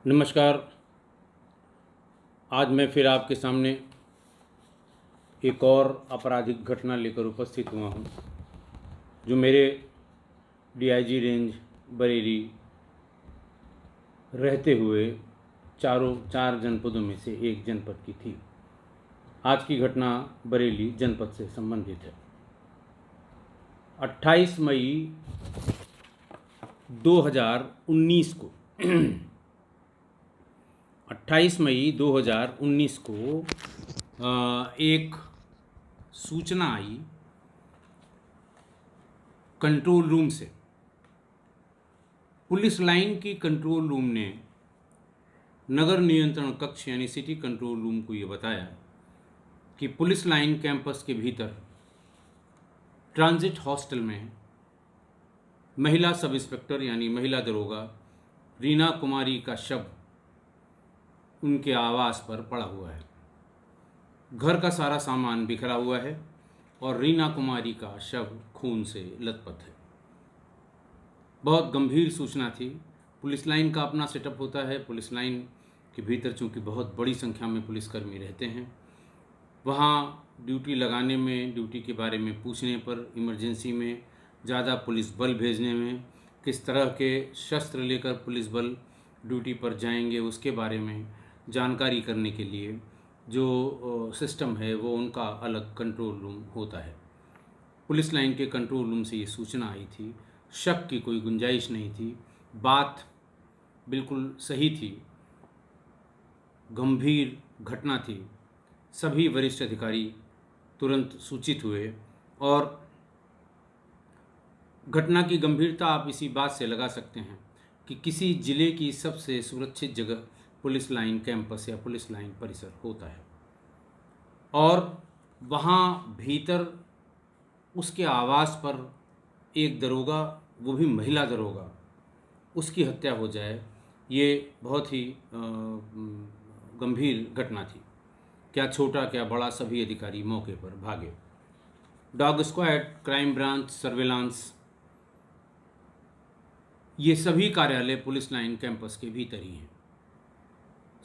नमस्कार। आज मैं फिर आपके सामने एक और आपराधिक घटना लेकर उपस्थित हुआ हूं, जो मेरे डीआईजी रेंज बरेली रहते हुए चार जनपदों में से एक जनपद की थी। आज की घटना बरेली जनपद से संबंधित है। 28 मई 2019 को 28 मई 2019 को एक सूचना आई कंट्रोल रूम से। पुलिस लाइन की कंट्रोल रूम ने नगर नियंत्रण कक्ष यानी सिटी कंट्रोल रूम को ये बताया कि पुलिस लाइन कैंपस के भीतर ट्रांजिट हॉस्टल में महिला सब इंस्पेक्टर यानी महिला दरोगा रीना कुमारी का शव उनके आवास पर पड़ा हुआ है। घर का सारा सामान बिखरा हुआ है और रीना कुमारी का शव खून से लथपथ है। बहुत गंभीर सूचना थी। पुलिस लाइन का अपना सेटअप होता है। पुलिस लाइन के भीतर चूंकि बहुत बड़ी संख्या में पुलिसकर्मी रहते हैं, वहाँ ड्यूटी लगाने में, ड्यूटी के बारे में पूछने पर, इमरजेंसी में ज़्यादा पुलिस बल भेजने में, किस तरह के शस्त्र लेकर पुलिस बल ड्यूटी पर जाएंगे, उसके बारे में जानकारी करने के लिए जो सिस्टम है वो उनका अलग कंट्रोल रूम होता है। पुलिस लाइन के कंट्रोल रूम से ये सूचना आई थी। शक की कोई गुंजाइश नहीं थी। बात बिल्कुल सही थी। गंभीर घटना थी। सभी वरिष्ठ अधिकारी तुरंत सूचित हुए और घटना की गंभीरता आप इसी बात से लगा सकते हैं कि किसी जिले की सबसे सुरक्षित जगह पुलिस लाइन कैंपस या पुलिस लाइन परिसर होता है और वहाँ भीतर उसके आवास पर एक दरोगा, वो भी महिला दरोगा, उसकी हत्या हो जाए, ये बहुत ही गंभीर घटना थी। क्या छोटा क्या बड़ा, सभी अधिकारी मौके पर भागे। Dog squad, crime branch, surveillance, ये सभी कार्यालय पुलिस लाइन कैंपस के भीतर ही हैं।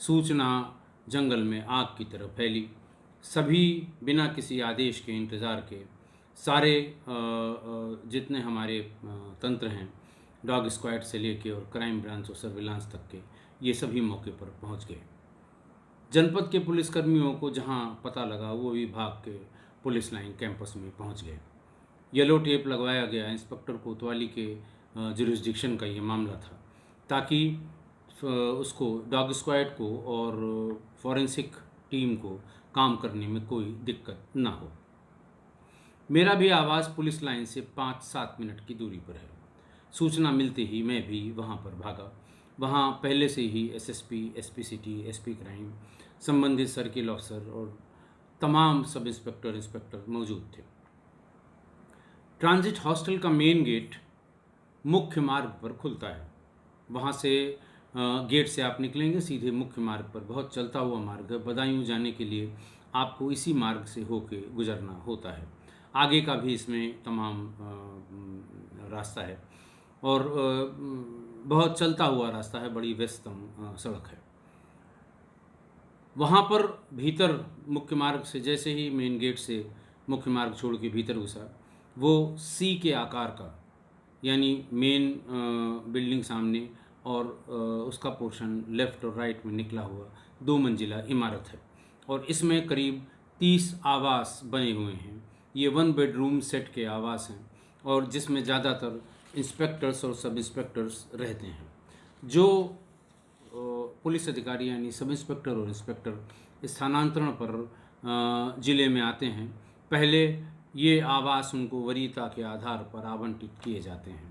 सूचना जंगल में आग की तरह फैली। सभी बिना किसी आदेश के, इंतज़ार के, सारे जितने हमारे तंत्र हैं, डॉग स्क्वाड से लेके और क्राइम ब्रांच और सर्विलांस तक के, ये सभी मौके पर पहुंच गए। जनपद के पुलिसकर्मियों को जहां पता लगा वो भी भाग के पुलिस लाइन कैंपस में पहुंच गए। येलो टेप लगवाया गया। इंस्पेक्टर कोतवाली के जुरिस्डिक्शन का ये मामला था, ताकि उसको, डॉग स्क्वाड को और फॉरेंसिक टीम को काम करने में कोई दिक्कत ना हो। मेरा भी आवास पुलिस लाइन से 5-7 मिनट की दूरी पर है। सूचना मिलते ही मैं भी वहाँ पर भागा। वहाँ पहले से ही SSP, SP city, SP crime, संबंधित सर्किल ऑफिसर और तमाम सब इंस्पेक्टर, इंस्पेक्टर मौजूद थे। ट्रांजिट हॉस्टल का मेन गेट मुख्य मार्ग पर खुलता है। वहाँ से गेट से आप निकलेंगे सीधे मुख्य मार्ग पर, बहुत चलता हुआ मार्ग है। बदायूं जाने के लिए आपको इसी मार्ग से होके गुजरना होता है। आगे का भी इसमें तमाम रास्ता है और बहुत चलता हुआ रास्ता है, बड़ी व्यस्तम सड़क है। वहाँ पर भीतर मुख्य मार्ग से जैसे ही मेन गेट से मुख्य मार्ग छोड़ के भीतर घुसा, वो सी के आकार का, यानी मेन बिल्डिंग सामने और उसका पोर्शन लेफ़्ट और राइट में निकला हुआ 2 मंजिला इमारत है और इसमें करीब 30 आवास बने हुए हैं। ये 1 बेडरूम सेट के आवास हैं और जिसमें ज़्यादातर इंस्पेक्टर्स और सब इंस्पेक्टर्स रहते हैं। जो पुलिस अधिकारी यानी सब इंस्पेक्टर और इंस्पेक्टर स्थानांतरण पर ज़िले में आते हैं, पहले ये आवास उनको वरीयता के आधार पर आवंटित किए जाते हैं।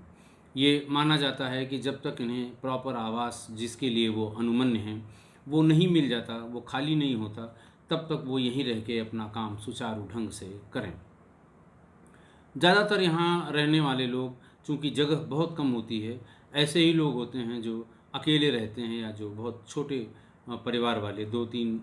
ये माना जाता है कि जब तक इन्हें प्रॉपर आवास जिसके लिए वो अनुमन्य हैं वो नहीं मिल जाता, वो खाली नहीं होता, तब तक वो यहीं रह के अपना काम सुचारू ढंग से करें। ज़्यादातर यहाँ रहने वाले लोग, चूँकि जगह बहुत कम होती है, ऐसे ही लोग होते हैं जो अकेले रहते हैं या जो बहुत छोटे परिवार वाले, 2-3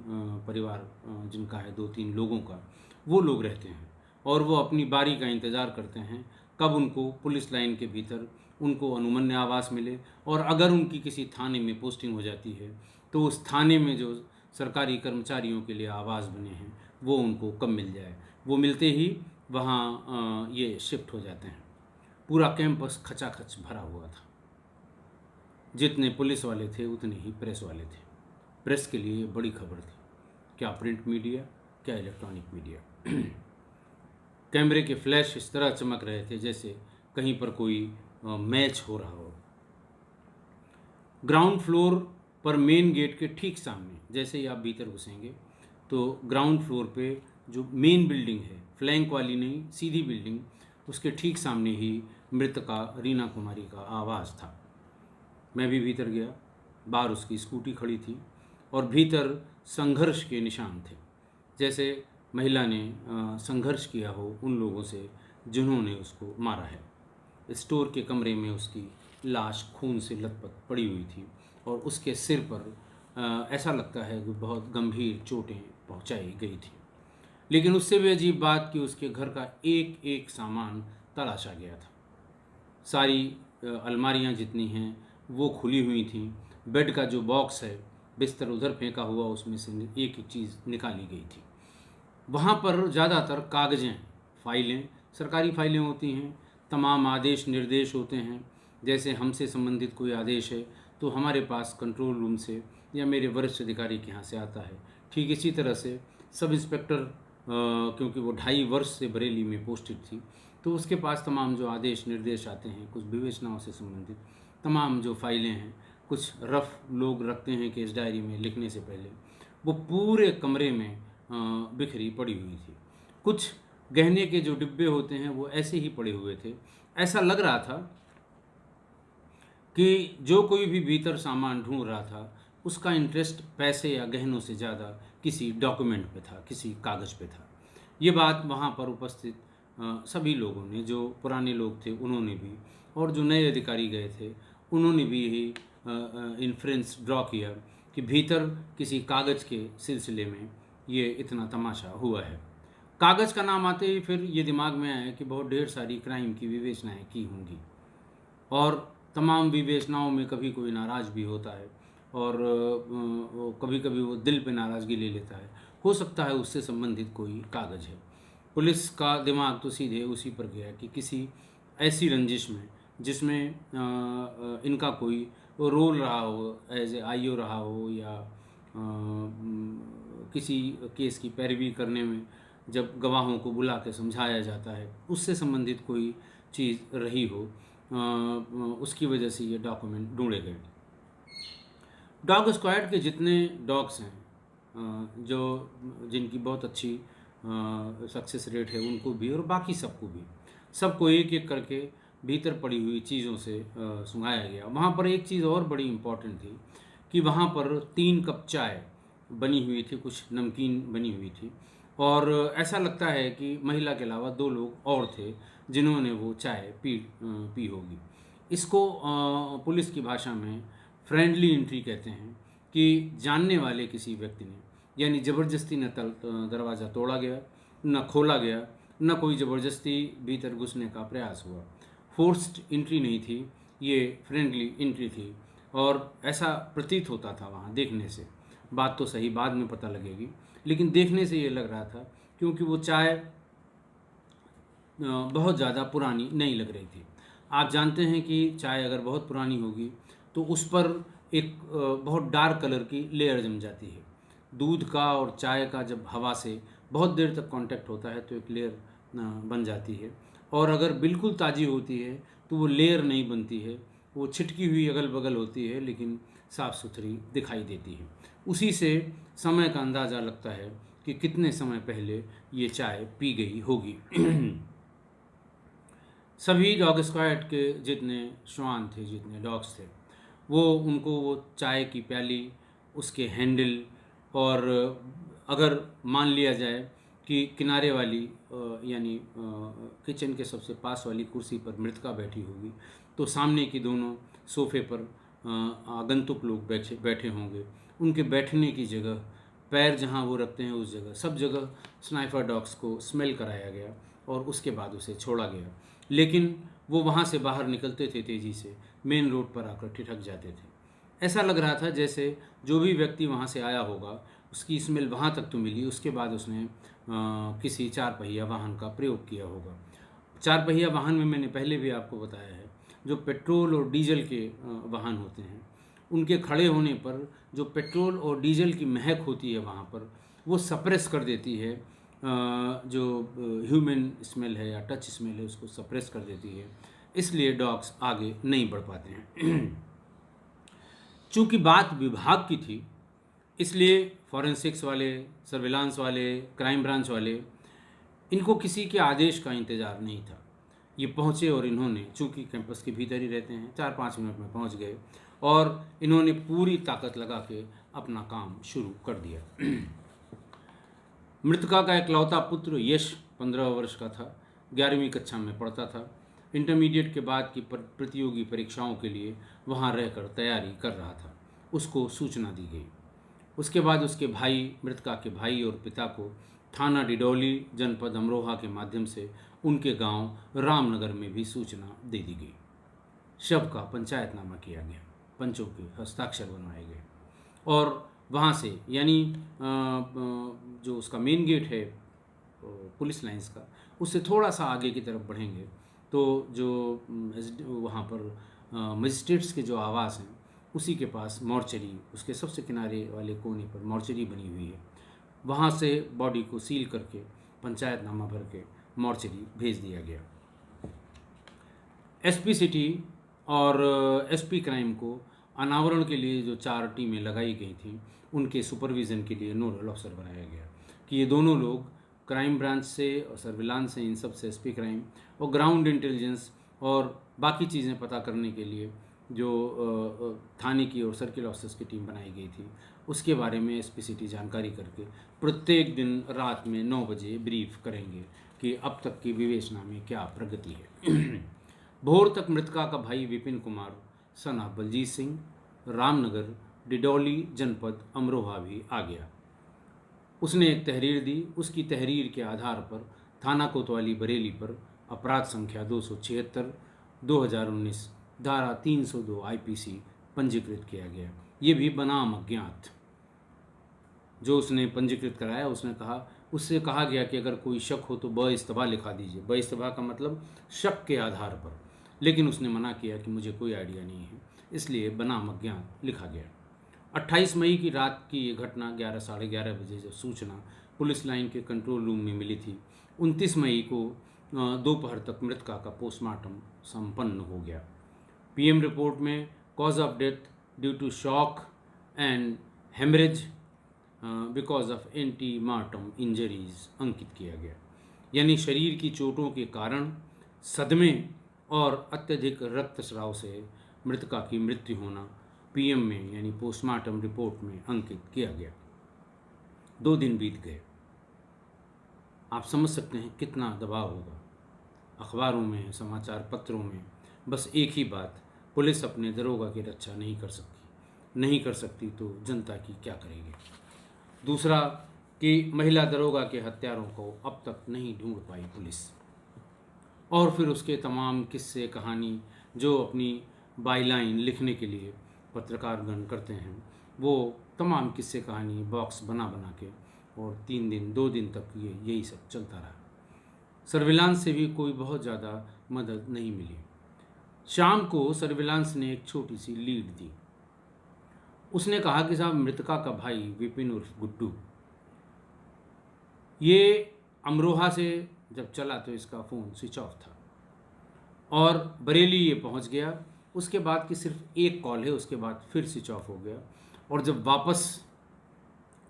परिवार जिनका है, 2-3 लोगों का, वो लोग रहते हैं और वो अपनी बारी का इंतज़ार करते हैं कब उनको पुलिस लाइन के भीतर उनको अनुमन्य आवास मिले, और अगर उनकी किसी थाने में पोस्टिंग हो जाती है तो उस थाने में जो सरकारी कर्मचारियों के लिए आवास बने हैं वो उनको कब मिल जाए। वो मिलते ही वहाँ ये शिफ्ट हो जाते हैं। पूरा कैंपस खचाखच भरा हुआ था। जितने पुलिस वाले थे उतने ही प्रेस वाले थे। प्रेस के लिए बड़ी खबर थी, क्या प्रिंट मीडिया, क्या इलेक्ट्रॉनिक मीडिया। कैमरे के फ्लैश इस तरह चमक रहे थे जैसे कहीं पर कोई मैच हो रहा हो। ग्राउंड फ्लोर पर मेन गेट के ठीक सामने जैसे ही आप भीतर घुसेंगे तो ग्राउंड फ्लोर पे जो मेन बिल्डिंग है, फ्लैंक वाली नहीं, सीधी बिल्डिंग, उसके ठीक सामने ही मृतका रीना कुमारी का आवास था। मैं भी भीतर गया। बाहर उसकी स्कूटी खड़ी थी और भीतर संघर्ष के निशान थे, जैसे महिला ने संघर्ष किया हो उन लोगों से जिन्होंने उसको मारा है। स्टोर के कमरे में उसकी लाश खून से लथपथ पड़ी हुई थी और उसके सिर पर ऐसा लगता है कि बहुत गंभीर चोटें पहुंचाई गई थी। लेकिन उससे भी अजीब बात कि उसके घर का एक एक सामान तलाशा गया था। सारी अलमारियां जितनी हैं वो खुली हुई थी। बेड का जो बॉक्स है, बिस्तर उधर फेंका हुआ, उसमें से एक एक चीज़ निकाली गई थी। वहाँ पर ज़्यादातर कागज़ें, फाइलें, सरकारी फाइलें होती हैं, तमाम आदेश निर्देश होते हैं। जैसे हमसे संबंधित कोई आदेश है तो हमारे पास कंट्रोल रूम से या मेरे वरिष्ठ अधिकारी के यहाँ से आता है। ठीक इसी तरह से सब इंस्पेक्टर, क्योंकि वो 2.5 वर्ष से बरेली में पोस्टेड थी, तो उसके पास तमाम जो आदेश निर्देश आते हैं, कुछ विवेचनाओं से संबंधित तमाम जो फाइलें हैं, कुछ रफ लोग रखते हैं केस डायरी में लिखने से पहले, वो पूरे कमरे में बिखरी पड़ी हुई थी। कुछ गहने के जो डिब्बे होते हैं वो ऐसे ही पड़े हुए थे। ऐसा लग रहा था कि जो कोई भी भीतर सामान ढूंढ रहा था उसका इंटरेस्ट पैसे या गहनों से ज़्यादा किसी डॉक्यूमेंट पे था, किसी कागज़ पे था। ये बात वहाँ पर उपस्थित सभी लोगों ने, जो पुराने लोग थे उन्होंने भी, और जो नए अधिकारी गए थे उन्होंने भी यही इन्फ्रेंस ड्रॉ किया कि भीतर किसी कागज़ के सिलसिले में ये इतना तमाशा हुआ है। कागज़ का नाम आते ही फिर ये दिमाग में आया कि बहुत ढेर सारी क्राइम की विवेचनाएं की होंगी, और तमाम विवेचनाओं में कभी कोई नाराज़ भी होता है और कभी कभी वो दिल पे नाराज़गी ले लेता है। हो सकता है उससे संबंधित कोई कागज़ है। पुलिस का दिमाग तो सीधे उसी पर गया कि किसी ऐसी रंजिश में जिसमें इनका कोई रोल रहा हो, एज ए आईओ रहा हो, या किसी केस की पैरवी करने में जब गवाहों को बुला के समझाया जाता है, उससे संबंधित कोई चीज़ रही हो, उसकी वजह से ये डॉक्यूमेंट ढूंढे गए। डॉग स्क्वाड के जितने डॉग्स हैं, जो जिनकी बहुत अच्छी सक्सेस रेट है, उनको भी और बाकी सबको एक एक करके भीतर पड़ी हुई चीज़ों से सुंघाया गया। वहाँ पर एक चीज़ और बड़ी इम्पॉर्टेंट थी कि वहाँ पर 3 कप चाय बनी हुई थी, कुछ नमकीन बनी हुई थी, और ऐसा लगता है कि महिला के अलावा 2 लोग और थे जिन्होंने वो चाय पी होगी। इसको पुलिस की भाषा में फ्रेंडली एंट्री कहते हैं, कि जानने वाले किसी व्यक्ति ने, यानी ज़बरदस्ती न दरवाज़ा तोड़ा गया, न खोला गया, न कोई ज़बरदस्ती भीतर घुसने का प्रयास हुआ। फोर्स्ड एंट्री नहीं थी, ये फ्रेंडली एंट्री थी, और ऐसा प्रतीत होता था वहाँ देखने से। बात तो सही बाद में पता लगेगी, लेकिन देखने से ये लग रहा था, क्योंकि वो चाय बहुत ज़्यादा पुरानी नहीं लग रही थी। आप जानते हैं कि चाय अगर बहुत पुरानी होगी तो उस पर एक बहुत डार्क कलर की लेयर जम जाती है। दूध का और चाय का जब हवा से बहुत देर तक कांटेक्ट होता है तो एक लेयर बन जाती है, और अगर बिल्कुल ताज़ी होती है तो वो लेयर नहीं बनती है, वो छिटकी हुई अगल बगल होती है, लेकिन साफ़ सुथरी दिखाई देती है। उसी से समय का अंदाज़ा लगता है कि कितने समय पहले ये चाय पी गई होगी। सभी डॉग स्क्वाड के जितने श्वान थे, जितने डॉग्स थे, उनको वो चाय की प्याली, उसके हैंडल, और अगर मान लिया जाए कि किनारे वाली यानी किचन के सबसे पास वाली कुर्सी पर मृतका बैठी होगी, तो सामने की दोनों सोफ़े पर आगंतुक लोग बैठे होंगे। उनके बैठने की जगह, पैर जहाँ वो रखते हैं उस जगह, सब जगह स्नाइफर डॉग्स को स्मेल कराया गया और उसके बाद उसे छोड़ा गया। लेकिन वो वहाँ से बाहर निकलते थे तेज़ी से, मेन रोड पर आकर ठिठक जाते थे। ऐसा लग रहा था जैसे जो भी व्यक्ति वहाँ से आया होगा उसकी स्मेल वहाँ तक तो मिली, उसके बाद उसने किसी 4 पहिया वाहन का प्रयोग किया होगा। 4 पहिया वाहन में मैंने पहले भी आपको बताया है, जो पेट्रोल और डीजल के वाहन होते हैं, उनके खड़े होने पर जो पेट्रोल और डीजल की महक होती है वहाँ पर, वो सप्रेस कर देती है जो ह्यूमन स्मेल है या टच स्मेल है, उसको सप्रेस कर देती है। इसलिए डॉग्स आगे नहीं बढ़ पाते हैं। चूँकि बात विभाग की थी, इसलिए फॉरेंसिक्स वाले, सर्विलांस वाले, क्राइम ब्रांच वाले, इनको किसी के आदेश का इंतज़ार नहीं था। ये पहुँचे और इन्होंने, चूँकि कैंपस के भीतर ही रहते हैं, 4-5 मिनट में पहुँच गए और इन्होंने पूरी ताकत लगा के अपना काम शुरू कर दिया। मृतका का इकलौता पुत्र यश 15 वर्ष का था, 11वीं कक्षा में पढ़ता था। इंटरमीडिएट के बाद की प्रतियोगी परीक्षाओं के लिए वहाँ रहकर तैयारी कर रहा था। उसको सूचना दी गई। उसके बाद उसके भाई, मृतका के भाई और पिता को थाना डिडौली, जनपद अमरोहा के माध्यम से उनके गांव रामनगर में भी सूचना दे दी गई। शव का पंचायतनामा किया गया, पंचों के हस्ताक्षर बनवाए गए और वहाँ से, यानी जो उसका मेन गेट है पुलिस लाइंस का, उससे थोड़ा सा आगे की तरफ बढ़ेंगे तो जो वहाँ पर मजिस्ट्रेट्स के जो आवास हैं, उसी के पास मॉर्चरी, उसके सबसे किनारे वाले कोने पर मॉर्चरी बनी हुई है। वहाँ से बॉडी को सील करके पंचायतनामा भर के मॉर्चरी भेज दिया गया। एसपी सिटी और एसपी क्राइम को अनावरण के लिए जो 4 टीमें लगाई गई थी, उनके सुपरविज़न के लिए नोडल ऑफिसर बनाया गया कि ये दोनों लोग क्राइम ब्रांच से और सर्विलांस से, इन सब से, एसपी क्राइम और ग्राउंड इंटेलिजेंस और बाकी चीज़ें पता करने के लिए जो थाने की और सर्किल ऑफिसर्स की टीम बनाई गई थी, उसके बारे में एसपी सिटी जानकारी करके प्रत्येक दिन रात में 9 बजे ब्रीफ करेंगे कि अब तक की विवेचना में क्या प्रगति है। भोर तक मृतका का भाई विपिन कुमार सन ऑफ बलजीत सिंह रामनगर डिडौली जनपद अमरोहा भी आ गया। उसने एक तहरीर दी। उसकी तहरीर के आधार पर थाना कोतवाली बरेली पर अपराध संख्या 276 2019 धारा 302 आईपीसी पंजीकृत किया गया। ये भी बनाम अज्ञात। जो उसने पंजीकृत कराया, उससे कहा गया कि अगर कोई शक हो तो ब-इस्तबा लिखा दीजिए। ब-इस्तबा का मतलब शक के आधार पर, लेकिन उसने मना किया कि मुझे कोई आइडिया नहीं है, इसलिए बनाम अज्ञात लिखा गया। 28 मई की रात की ये घटना 11 साढ़े 11 बजे जब सूचना पुलिस लाइन के कंट्रोल रूम में मिली थी, 29 मई को दोपहर तक मृतका का पोस्टमार्टम संपन्न हो गया। पीएम रिपोर्ट में cause of death due to shock and haemorrhage because of antemortem injuries अंकित किया गया, यानी शरीर की चोटों के कारण, सदमे और अत्यधिक रक्तस्राव से मृतका की मृत्यु होना पीएम में, यानी पोस्टमार्टम रिपोर्ट में अंकित किया गया। 2 दिन बीत गए। आप समझ सकते हैं कितना दबाव होगा। अखबारों में, समाचार पत्रों में बस एक ही बात, पुलिस अपने दरोगा की रक्षा नहीं कर सकती तो जनता की क्या करेगी। दूसरा कि महिला दरोगा के हत्यारों को अब तक नहीं ढूंढ पाई पुलिस। और फिर उसके तमाम किस्से कहानी जो अपनी बाईलाइन लिखने के लिए पत्रकारगण करते हैं, वो तमाम किस्से कहानी बॉक्स बना बना के, और 2 दिन तक यही सब चलता रहा। सर्विलांस से भी कोई बहुत ज़्यादा मदद नहीं मिली। शाम को सर्विलांस ने एक छोटी सी लीड दी। उसने कहा कि साहब, मृतका का भाई विपिन उर्फ गुड्डू, ये अमरोहा से जब चला तो इसका फ़ोन स्विच ऑफ था और बरेली ये पहुंच गया। उसके बाद की सिर्फ एक कॉल है, उसके बाद फिर स्विच ऑफ हो गया। और जब वापस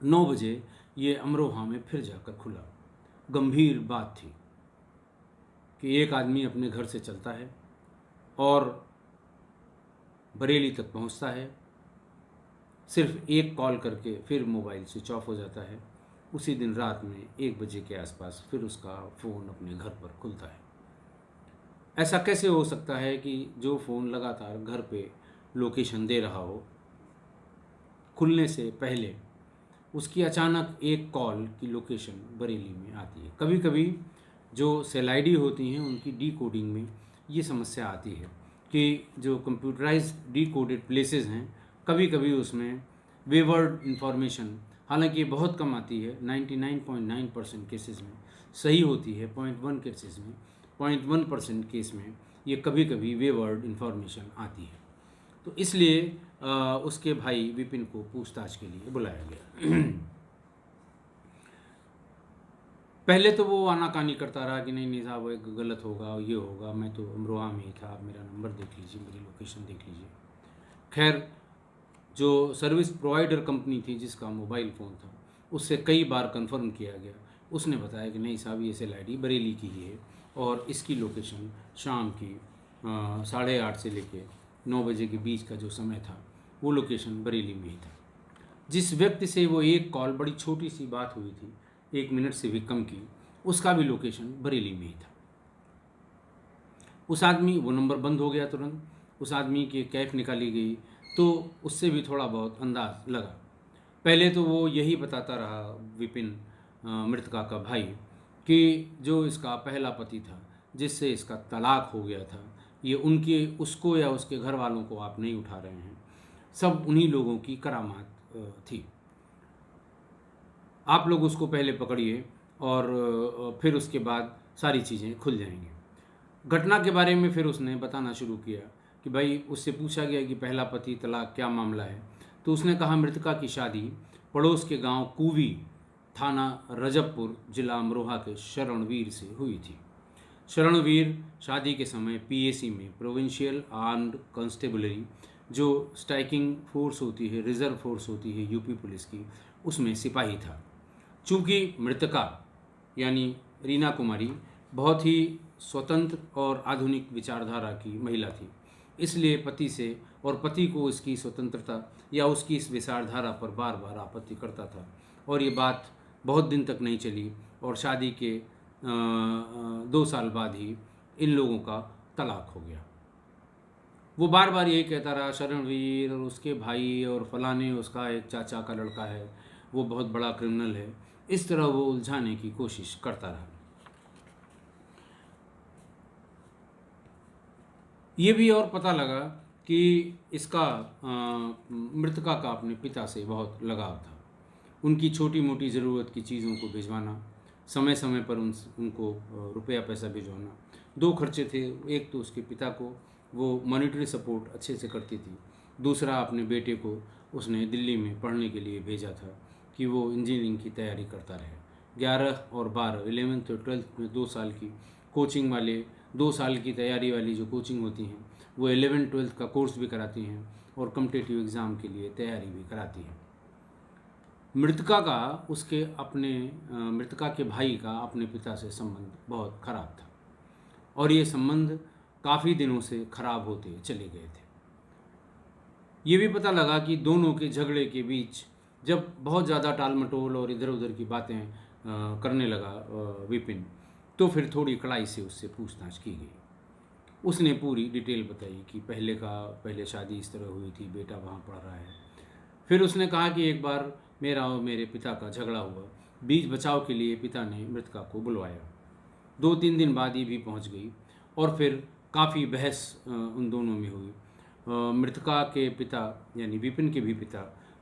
9 बजे ये अमरोहा में फिर जाकर खुला। गंभीर बात थी कि एक आदमी अपने घर से चलता है और बरेली तक पहुंचता है, सिर्फ एक कॉल करके फिर मोबाइल स्विच ऑफ हो जाता है। उसी दिन रात में 1 बजे के आसपास फिर उसका फ़ोन अपने घर पर खुलता है। ऐसा कैसे हो सकता है कि जो फ़ोन लगातार घर पे लोकेशन दे रहा हो, खुलने से पहले उसकी अचानक एक कॉल की लोकेशन बरेली में आती है। कभी कभी जो सेल आईडी होती हैं उनकी डी कोडिंग में ये समस्या आती है कि जो कंप्यूटराइज्ड डिकोडेड प्लेसेस हैं, कभी कभी उसमें वेवर्ड इंफॉर्मेशन, हालांकि बहुत कम आती है, 99.9% केसेस में सही होती है, 0.1 केसेस में 0.1% केस में ये कभी कभी वेवर्ड इंफॉर्मेशन आती है। तो इसलिए उसके भाई विपिन को पूछताछ के लिए बुलाया गया। पहले तो वो आनाकानी करता रहा कि नहीं नहीं साहब, वो एक गलत होगा, ये होगा, मैं तो अमरोहा में ही था, आप मेरा नंबर देख लीजिए, मेरी लोकेशन देख लीजिए। खैर, जो सर्विस प्रोवाइडर कंपनी थी जिसका मोबाइल फ़ोन था, उससे कई बार कंफर्म किया गया। उसने बताया कि नहीं साहब, ये सेल आईडी बरेली की ही है और इसकी लोकेशन शाम की 8:30 से लेके 9 बजे के बीच का जो समय था वो लोकेशन बरेली में ही था। जिस व्यक्ति से वो एक कॉल, बड़ी छोटी सी बात हुई थी, 1 मिनट से भी कम की, उसका भी लोकेशन बरेली में ही था। उस आदमी, वो नंबर बंद हो गया तुरंत, उस आदमी की कैफ निकाली गई तो उससे भी थोड़ा बहुत अंदाज लगा। पहले तो वो यही बताता रहा विपिन, मृतका का भाई, कि जो इसका पहला पति था जिससे इसका तलाक हो गया था, ये उनके, उसको या उसके घर वालों को आप नहीं उठा रहे हैं, सब उन्हीं लोगों की करामात थी। आप लोग उसको पहले पकड़िए और फिर उसके बाद सारी चीज़ें खुल जाएंगी। घटना के बारे में फिर उसने बताना शुरू किया कि भाई, उससे पूछा गया कि पहला पति, तलाक, क्या मामला है। तो उसने कहा मृतका की शादी पड़ोस के गांव कूवी, थाना रजबपुर, जिला अमरोहा के शरणवीर से हुई थी। शरणवीर शादी के समय पीएसी में, प्रोविंशियल आर्म्ड कांस्टेबलरी, जो स्ट्राइकिंग फोर्स होती है, रिजर्व फोर्स होती है यूपी पुलिस की, उसमें सिपाही था। चूँकि मृतका यानी रीना कुमारी बहुत ही स्वतंत्र और आधुनिक विचारधारा की महिला थी, इसलिए पति से, और पति को इसकी स्वतंत्रता या उसकी इस विचारधारा पर बार बार आपत्ति करता था। और ये बात बहुत दिन तक नहीं चली और शादी के 2 साल बाद ही इन लोगों का तलाक हो गया। वो बार बार यही कहता रहा, शरणवीर और उसके भाई और फलाने, उसका एक चाचा का लड़का है, वो बहुत बड़ा क्रिमिनल है। इस तरह वो उलझाने की कोशिश करता रहा। ये भी और पता लगा कि इसका मृतका का अपने पिता से बहुत लगाव था। उनकी छोटी मोटी ज़रूरत की चीज़ों को भिजवाना, समय समय पर उनको रुपया पैसा भिजवाना। 2 खर्चे थे, एक तो उसके पिता को वो मॉनिटरी सपोर्ट अच्छे से करती थी, दूसरा अपने बेटे को उसने दिल्ली में पढ़ने के लिए भेजा था कि वो इंजीनियरिंग की तैयारी करता रहे। 11 और 12, 11th और 12th में 2 साल की कोचिंग वाले, 2 साल की तैयारी वाली जो कोचिंग होती हैं, वो 11th 12th का कोर्स भी कराती हैं और कॉम्पिटिटिव एग्ज़ाम के लिए तैयारी भी कराती हैं। मृतका का, उसके अपने मृतका के भाई का अपने पिता से संबंध बहुत खराब था और ये संबंध काफ़ी दिनों से खराब होते चले गए थे। ये भी पता लगा कि दोनों के झगड़े के बीच जब बहुत ज़्यादा टाल मटोल और इधर उधर की बातें करने लगा विपिन, तो फिर थोड़ी कड़ाई से उससे पूछताछ की गई। उसने पूरी डिटेल बताई कि पहले शादी इस तरह हुई थी, बेटा वहाँ पढ़ रहा है। फिर उसने कहा कि एक बार मेरा और मेरे पिता का झगड़ा हुआ, बीच बचाव के लिए पिता ने मृतका को बुलवाया। 2-3 दिन बाद ये भी पहुँच गई और फिर काफ़ी बहस उन दोनों में हुई। मृतका के पिता यानी विपिन के भी पिता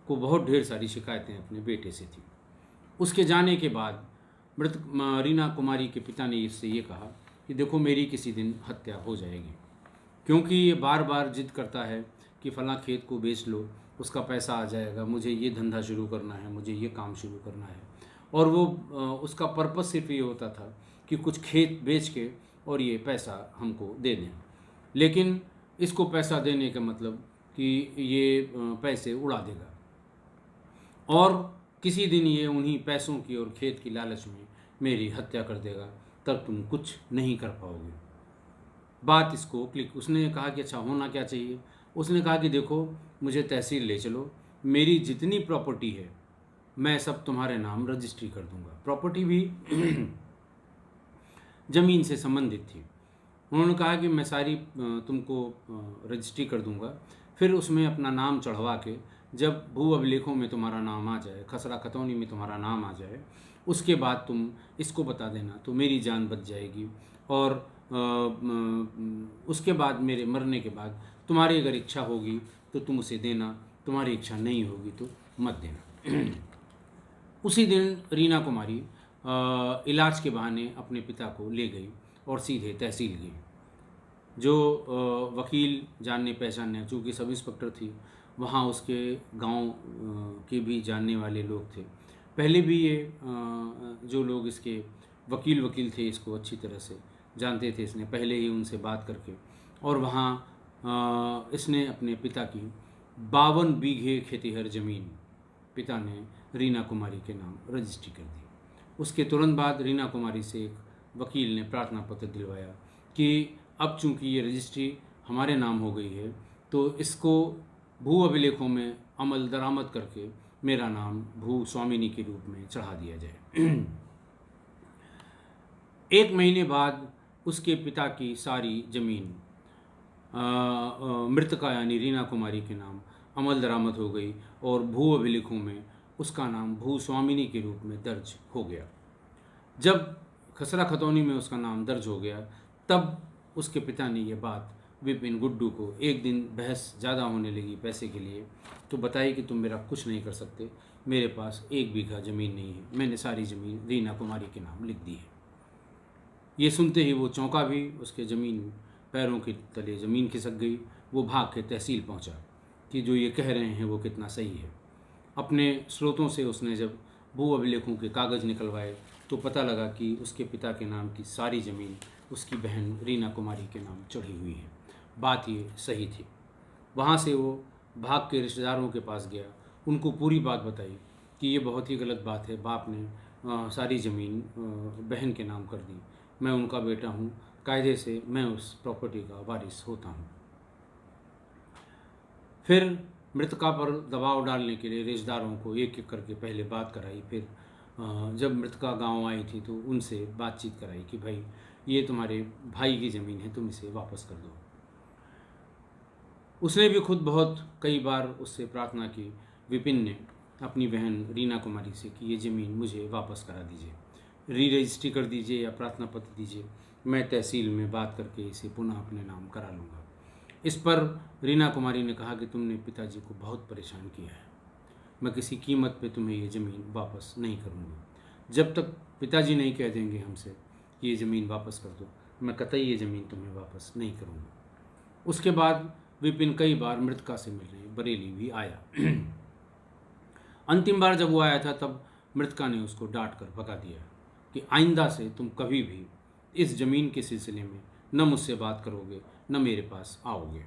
को बहुत ढेर सारी शिकायतें अपने बेटे से थी। उसके जाने के बाद रीना कुमारी के पिता ने इससे ये कहा कि देखो, मेरी किसी दिन हत्या हो जाएगी, क्योंकि ये बार बार जिद करता है कि फलां खेत को बेच लो, उसका पैसा आ जाएगा, मुझे ये धंधा शुरू करना है, मुझे ये काम शुरू करना है। और वो उसका पर्पस सिर्फ ये होता था कि कुछ खेत बेच के और ये पैसा हमको दे दें, लेकिन इसको पैसा देने का मतलब कि ये पैसे उड़ा देगा और किसी दिन ये उन्हीं पैसों की और खेत की लालच में मेरी हत्या कर देगा, तब तुम कुछ नहीं कर पाओगे। बात इसको क्लिक। उसने कहा कि अच्छा, होना क्या चाहिए? उसने कहा कि देखो, मुझे तहसील ले चलो, मेरी जितनी प्रॉपर्टी है मैं सब तुम्हारे नाम रजिस्ट्री कर दूंगा। प्रॉपर्टी भी ज़मीन से संबंधित थी। उन्होंने कहा कि मैं सारी तुमको रजिस्ट्री कर दूंगा, फिर उसमें अपना नाम चढ़वा के जब भू अभिलेखों में तुम्हारा नाम आ जाए, खसरा खतौनी में तुम्हारा नाम आ जाए, उसके बाद तुम इसको बता देना तो मेरी जान बच जाएगी और उसके बाद मेरे मरने के बाद तुम्हारी अगर इच्छा होगी तो तुम उसे देना, तुम्हारी इच्छा नहीं होगी तो मत देना। उसी दिन रीना कुमारी इलाज के बहाने अपने पिता को ले गई और सीधे तहसील गई। जो वकील जानने पहचानने, चूँकि सब इंस्पेक्टर थी, वहाँ उसके गांव के भी जानने वाले लोग थे। पहले भी ये जो लोग इसके वकील थे, इसको अच्छी तरह से जानते थे, इसने पहले ही उनसे बात करके, और वहाँ इसने अपने पिता की 52 बीघे खेतीहर ज़मीन पिता ने रीना कुमारी के नाम रजिस्ट्री कर दी। उसके तुरंत बाद रीना कुमारी से एक वकील ने प्रार्थना पत्र दिलवाया कि अब चूंकि ये रजिस्ट्री हमारे नाम हो गई है तो इसको भू अभिलेखों में अमल दरामद करके मेरा नाम भू स्वामिनी के रूप में चढ़ा दिया जाए। एक महीने बाद उसके पिता की सारी ज़मीन मृतका यानी रीना कुमारी के नाम अमल दरामद हो गई और भू अभिलेखों में उसका नाम भू स्वामिनी के रूप में दर्ज हो गया। जब खसरा खतौनी में उसका नाम दर्ज हो गया तब उसके पिता ने ये बात विपिन गुड्डू को, एक दिन बहस ज़्यादा होने लगी पैसे के लिए, तो बताई कि तुम मेरा कुछ नहीं कर सकते, मेरे पास 1 बीघा ज़मीन नहीं है, मैंने सारी ज़मीन रीना कुमारी के नाम लिख दी है। ये सुनते ही वो चौंका भी, उसके ज़मीन पैरों के तले ज़मीन खिसक गई। वो भाग के तहसील पहुंचा कि जो ये कह रहे हैं वो कितना सही है। अपने स्रोतों से उसने जब भू अभिलेखों के कागज़ निकलवाए तो पता लगा कि उसके पिता के नाम की सारी ज़मीन उसकी बहन रीना कुमारी के नाम चढ़ी हुई है। बात ये सही थी। वहाँ से वो भाग के रिश्तेदारों के पास गया, उनको पूरी बात बताई कि ये बहुत ही गलत बात है, बाप ने सारी ज़मीन बहन के नाम कर दी, मैं उनका बेटा हूँ, कायदे से मैं उस प्रॉपर्टी का वारिस होता हूँ। फिर मृतका पर दबाव डालने के लिए रिश्तेदारों को एक एक करके पहले बात कराई। फिर जब मृतका गांव आई थी तो उनसे बातचीत कराई कि भाई ये तुम्हारे भाई की ज़मीन है, तुम इसे वापस कर दो। उसने भी खुद बहुत कई बार उससे प्रार्थना की, विपिन ने अपनी बहन रीना कुमारी से, कि ये ज़मीन मुझे वापस करा दीजिए, री रजिस्ट्री कर दीजिए या प्रार्थना पत्र दीजिए, मैं तहसील में बात करके इसे पुनः अपने नाम करा लूँगा। इस पर रीना कुमारी ने कहा कि तुमने पिताजी को बहुत परेशान किया है, मैं किसी कीमत पे तुम्हें ये ज़मीन वापस नहीं करूँगी। जब तक पिताजी नहीं कह देंगे हमसे कि ये ज़मीन वापस कर दो, मैं कतई ये ज़मीन तुम्हें वापस नहीं करूँगा। उसके बाद विपिन कई बार मृतका से मिलने बरेली भी आया। अंतिम बार जब वो आया था तब मृतका ने उसको डांट कर भगा दिया कि आइंदा से तुम कभी भी इस ज़मीन के सिलसिले में न मुझसे बात करोगे न मेरे पास आओगे।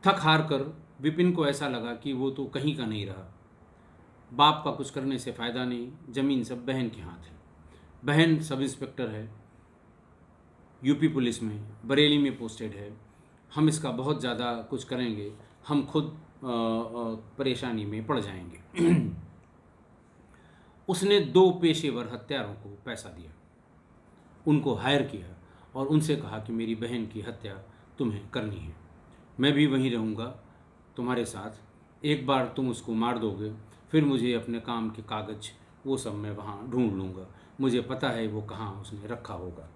थक हार कर विपिन को ऐसा लगा कि वो तो कहीं का नहीं रहा, बाप का कुछ करने से फ़ायदा नहीं, ज़मीन सब बहन के हाथ है। बहन सब इंस्पेक्टर है, यूपी पुलिस में बरेली में पोस्टेड है, हम इसका बहुत ज़्यादा कुछ करेंगे हम खुद परेशानी में पड़ जाएंगे। उसने 2 पेशेवर हत्यारों को पैसा दिया, उनको हायर किया और उनसे कहा कि मेरी बहन की हत्या तुम्हें करनी है, मैं भी वहीं रहूँगा तुम्हारे साथ, एक बार तुम उसको मार दोगे फिर मुझे अपने काम के कागज़ वो सब मैं वहाँ ढूंढ लूँगा, मुझे पता है वो कहाँ उसने रखा होगा।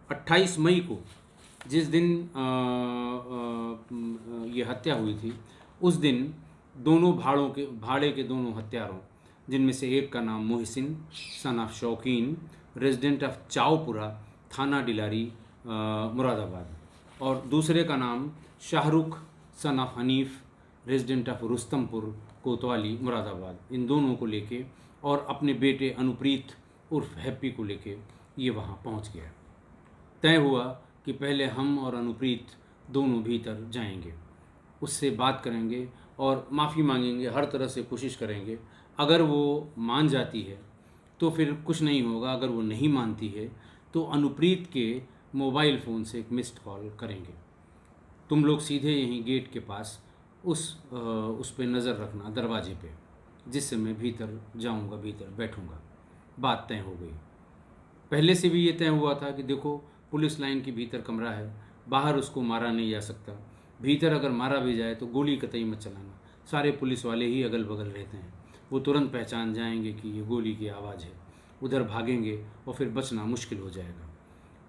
28 मई को जिस दिन ये हत्या हुई थी, उस दिन दोनों भाड़े के दोनों हत्यारों, जिनमें से एक का नाम मोहसिन सन ऑफ शौकीन, रेजिडेंट ऑफ चावपुरा, थाना डिलारी मुरादाबाद, और दूसरे का नाम Shahrukh son of Hanif, resident of Rustampur कोतवाली मुरादाबाद, इन दोनों को लेके और अपने बेटे अनुप्रीत उर्फ हैप्पी को लेके ये वहाँ पहुँच गया। तय हुआ कि पहले हम और अनुप्रीत दोनों भीतर जाएंगे, उससे बात करेंगे और माफ़ी मांगेंगे, हर तरह से कोशिश करेंगे। अगर वो मान जाती है तो फिर कुछ नहीं होगा, अगर वो नहीं मानती है तो अनुप्रीत के मोबाइल फ़ोन से एक मिस्ड कॉल करेंगे। तुम लोग सीधे यहीं गेट के पास उस पे नज़र रखना, दरवाजे पे, जिससे मैं भीतर जाऊंगा, भीतर बैठूंगा। बात तय हो गई। पहले से भी ये तय हुआ था कि देखो पुलिस लाइन के भीतर कमरा है, बाहर उसको मारा नहीं जा सकता, भीतर अगर मारा भी जाए तो गोली कतई मत चलाना, सारे पुलिस वाले ही अगल बगल रहते हैं, वो तुरंत पहचान जाएंगे कि ये गोली की आवाज़ है, उधर भागेंगे और फिर बचना मुश्किल हो जाएगा।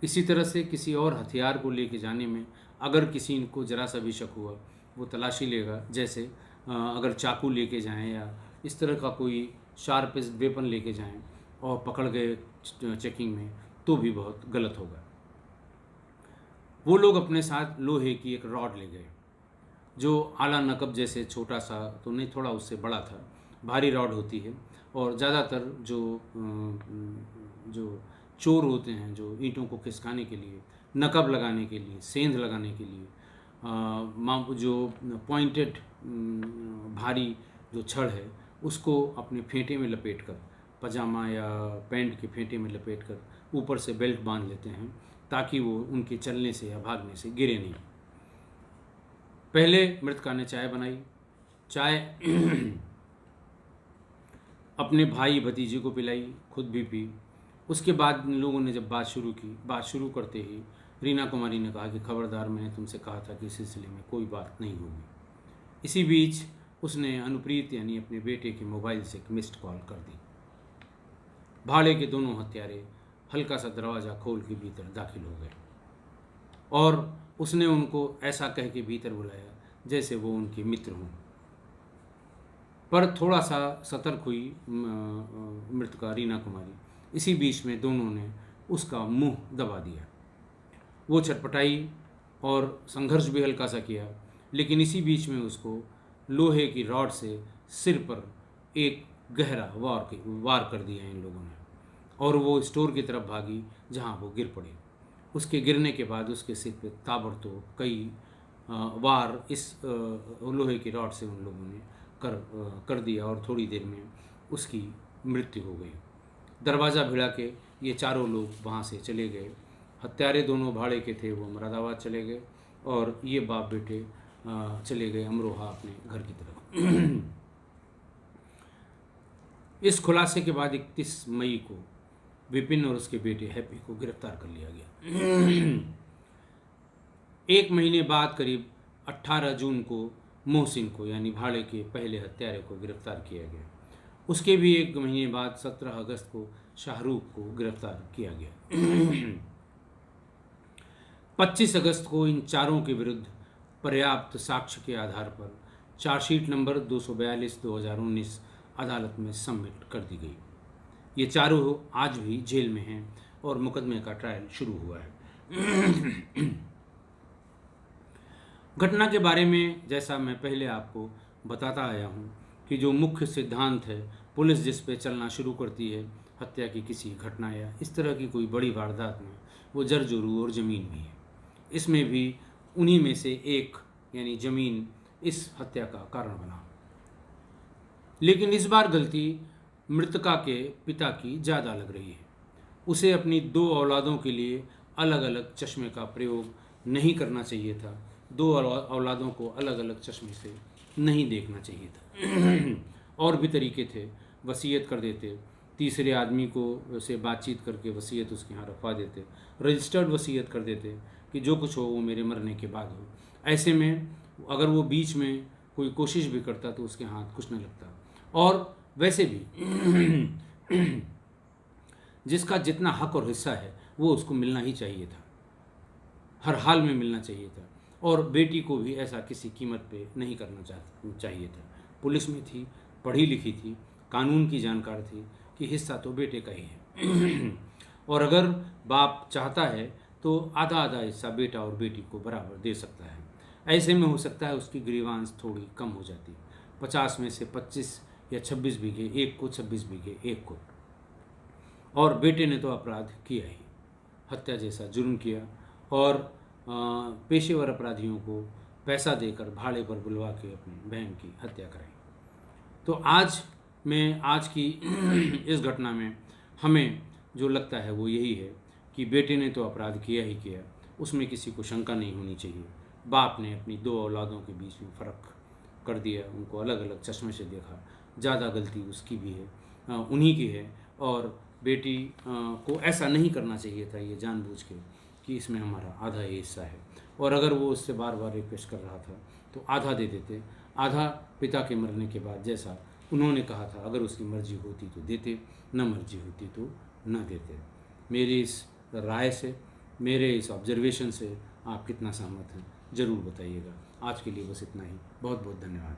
इसी तरह से किसी और हथियार को लेके जाने में अगर किसी को ज़रा सा भी शक हुआ, वो तलाशी लेगा। जैसे अगर चाकू लेके जाएं या इस तरह का कोई शार्पेस्ट वेपन लेके जाएं और पकड़ गए चेकिंग में, तो भी बहुत गलत होगा। वो लोग अपने साथ लोहे की एक रॉड ले गए, जो आला नकब जैसे छोटा सा तो नहीं, थोड़ा उससे बड़ा था, भारी रॉड होती है। और ज़्यादातर जो चोर होते हैं, जो ईंटों को खिसकाने के लिए, नकब लगाने के लिए, सेंध लगाने के लिए जो पॉइंटेड भारी जो छड़ है उसको अपने फेंटे में लपेट कर, पजामा या पैंट के फेंटे में लपेट कर ऊपर से बेल्ट बांध लेते हैं ताकि वो उनके चलने से या भागने से गिरे नहीं। पहले मृतका ने चाय बनाई, चाय अपने भाई भतीजे को पिलाई, खुद भी पी। उसके बाद इन लोगों ने जब बात शुरू की, बात शुरू करते ही रीना कुमारी ने कहा कि खबरदार, मैंने तुमसे कहा था कि इस सिलसिले में कोई बात नहीं होगी। इसी बीच उसने अनुप्रीत यानी अपने बेटे के मोबाइल से एक मिस्ड कॉल कर दी। भाड़े के दोनों हत्यारे हल्का सा दरवाज़ा खोल के भीतर दाखिल हो गए और उसने उनको ऐसा कह के भीतर बुलाया जैसे वो उनके मित्र हों। पर थोड़ा सा सतर्क हुई मृतका रीना कुमारी। इसी बीच में दोनों ने उसका मुंह दबा दिया। वो छटपटाई और संघर्ष भी हल्का सा किया, लेकिन इसी बीच में उसको लोहे की रॉड से सिर पर एक गहरा वार कर दिया इन लोगों ने और वो स्टोर की तरफ भागी जहां वो गिर पड़ी। उसके गिरने के बाद उसके सिर पे ताबड़तोड़ कई वार इस लोहे की रॉड से उन लोगों ने कर दिया और थोड़ी देर में उसकी मृत्यु हो गई। दरवाज़ा भिड़ा के ये चारों लोग वहाँ से चले गए। हत्यारे दोनों भाड़े के थे, वो मुरादाबाद चले गए और ये बाप बेटे चले गए अमरोहा अपने घर की तरफ। इस खुलासे के बाद 31 मई को विपिन और उसके बेटे हैप्पी को गिरफ्तार कर लिया गया। एक महीने बाद करीब 18 जून को मोहसिन को यानी भाड़े के पहले हत्यारे को गिरफ्तार किया गया। उसके भी एक महीने बाद 17 अगस्त को शाहरुख को गिरफ्तार किया गया। 25 अगस्त को इन चारों के विरुद्ध पर्याप्त साक्ष्य के आधार पर चार्जशीट नंबर 242/2019 अदालत में सबमिट कर दी गई। ये चारों आज भी जेल में हैं और मुकदमे का ट्रायल शुरू हुआ है। घटना के बारे में जैसा मैं पहले आपको बताता आया हूँ कि जो मुख्य सिद्धांत है, पुलिस जिस पे चलना शुरू करती है हत्या की किसी घटना या इस तरह की कोई बड़ी वारदात में, वो जर जोरू और ज़मीन भी है। इसमें भी उन्हीं में से एक यानी ज़मीन इस हत्या का कारण बना। लेकिन इस बार गलती मृतका के पिता की ज़्यादा लग रही है। उसे अपनी 2 औलादों के लिए अलग अलग चश्मे का प्रयोग नहीं करना चाहिए था। 2 औलादों को अलग अलग चश्मे से नहीं देखना चाहिए था। और भी तरीके थे, वसीयत कर देते, तीसरे आदमी को से बातचीत करके वसीयत उसके यहाँ रखवा देते, रजिस्टर्ड वसीयत कर देते कि जो कुछ हो वो मेरे मरने के बाद हो। ऐसे में अगर वो बीच में कोई कोशिश भी करता तो उसके हाथ कुछ न लगता। और वैसे भी जिसका जितना हक और हिस्सा है वो उसको मिलना ही चाहिए था, हर हाल में मिलना चाहिए था। और बेटी को भी ऐसा किसी कीमत पे नहीं करना चाहिए था। पुलिस में थी, पढ़ी लिखी थी, कानून की जानकार थी कि हिस्सा तो बेटे का ही है। और अगर बाप चाहता है तो आधा आधा हिस्सा बेटा और बेटी को बराबर दे सकता है। ऐसे में हो सकता है उसकी ग्रीवांस थोड़ी कम हो जाती, 50 में से 25 या 26 बीघे एक को, 26 बीघे एक को। और बेटे ने तो अपराध किया ही, हत्या जैसा जुर्म किया और पेशेवर अपराधियों को पैसा देकर भाड़े पर बुलवा के अपनी बहन की हत्या कराई। तो आज की इस घटना में हमें जो लगता है वो यही है कि बेटे ने तो अपराध किया ही किया, उसमें किसी को शंका नहीं होनी चाहिए। बाप ने अपनी 2 औलादों के बीच में फ़र्क कर दिया, उनको अलग अलग चश्मे से देखा। ज़्यादा गलती उसकी भी है, उन्हीं की है। और बेटी को ऐसा नहीं करना चाहिए था ये जानबूझ के कि इसमें हमारा आधा ही हिस्सा है। और अगर वो उससे बार बार रिक्वेस्ट कर रहा था तो आधा दे देते, आधा पिता के मरने के बाद जैसा उन्होंने कहा था अगर उसकी मर्जी होती तो देते, न मर्जी होती तो न देते। मेरी इस राय से, मेरे इस ऑब्जर्वेशन से आप कितना सहमत हैं ज़रूर बताइएगा। आज के लिए बस इतना ही। बहुत बहुत धन्यवाद।